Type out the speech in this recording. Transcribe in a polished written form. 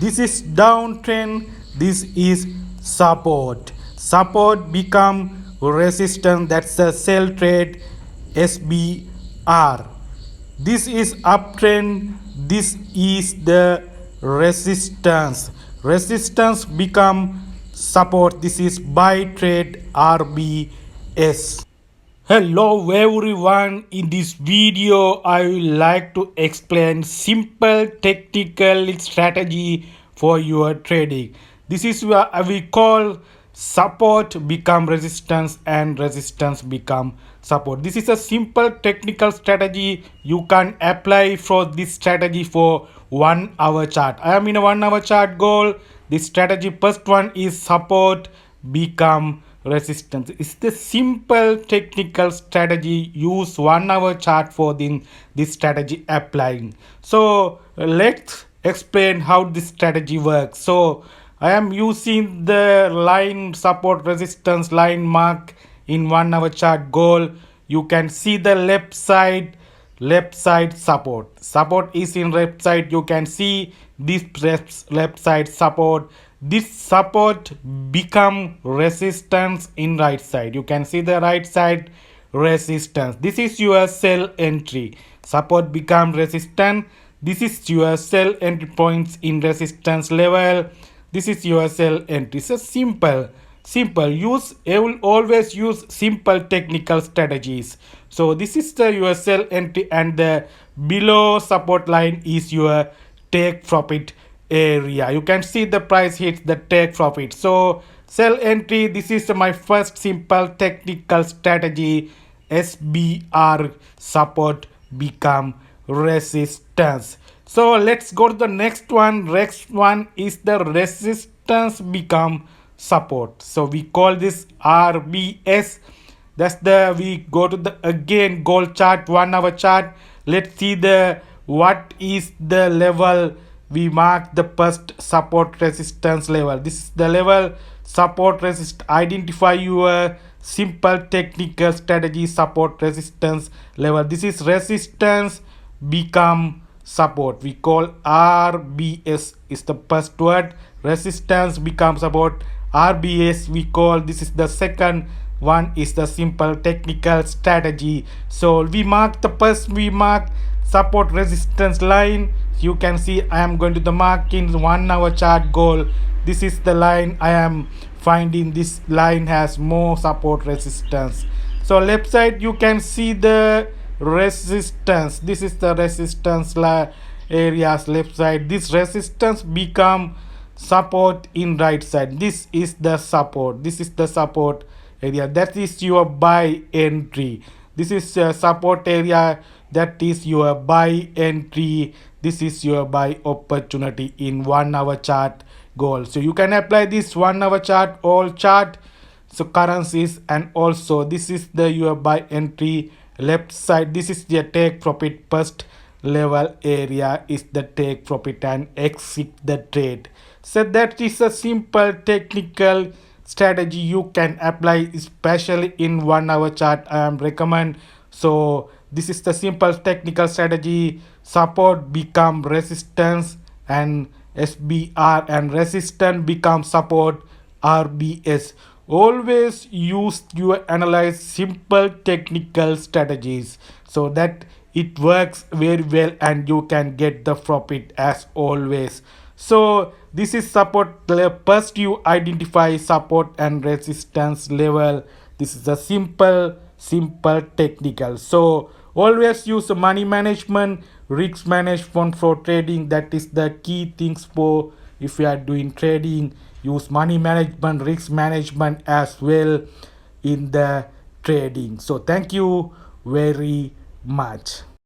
This is downtrend, this is support. Support become resistance, that's the sell trade SBR. This is uptrend, this is the resistance. Resistance become support, this is buy trade RBS. Hello everyone, in this video I would like to explain simple technical strategy for your trading. This is what we call support become resistance and resistance become support. This is a simple technical strategy. You can apply for this strategy for 1 hour chart. I am in a 1 hour chart goal. This strategy first one is support become resistance. It's the simple technical strategy. Use 1 hour chart for this strategy applying. So let's explain how this strategy works. So I am using the line support resistance line mark in 1 hour chart goal. You can see the left side support is in left side. You can see this left side support. This support become resistance in right side. You can see the right side resistance. This is your sell entry. Support become resistance. This is your sell entry points in resistance level. This is your sell entry. So simple. I will always use simple technical strategies. So this is the your sell entry, and the below support line is your take profit area. You can see the price hits the take profit. So sell entry, this is my first simple technical strategy. SBR support become resistance. So let's go to the next one. Next one is the resistance become support. So we call this RBS. That's the we go to the again gold chart, 1 hour chart. Let's see the what is the level. We mark the first support resistance level. This is the level support resist. Identify your simple technical strategy support resistance level. This is resistance become support. We call RBS is the first word. Resistance become support. RBS we call, this is the second one, is the simple technical strategy. So we mark the first, we mark support resistance line. You can see I am going to the mark in 1 hour chart goal. This is the line I am finding. This line has more support resistance. So left side you can see the resistance. This is the resistance areas left side. This resistance become support in right side. This is the support. This is the support area. That is your buy entry. This is support area. That is your buy entry. This is your buy opportunity in 1 hour chart goal. So you can apply this 1 hour chart, all chart, so currencies, and also this is the your buy entry left side. This is the take profit. First level area is the take profit and exit the trade. So that is a simple technical strategy you can apply, especially in 1 hour chart. I am recommend. So this is the simple technical strategy. Support become resistance and SBR, and resistance become support RBS. Always use your analyze simple technical strategies so that it works very well and you can get the profit as always. So this is support level. First you identify support and resistance level. This is a simple technical. So always use money management, risk management for trading. That is the key things for if you are doing trading. Use money management, risk management as well in the trading. So thank you very much.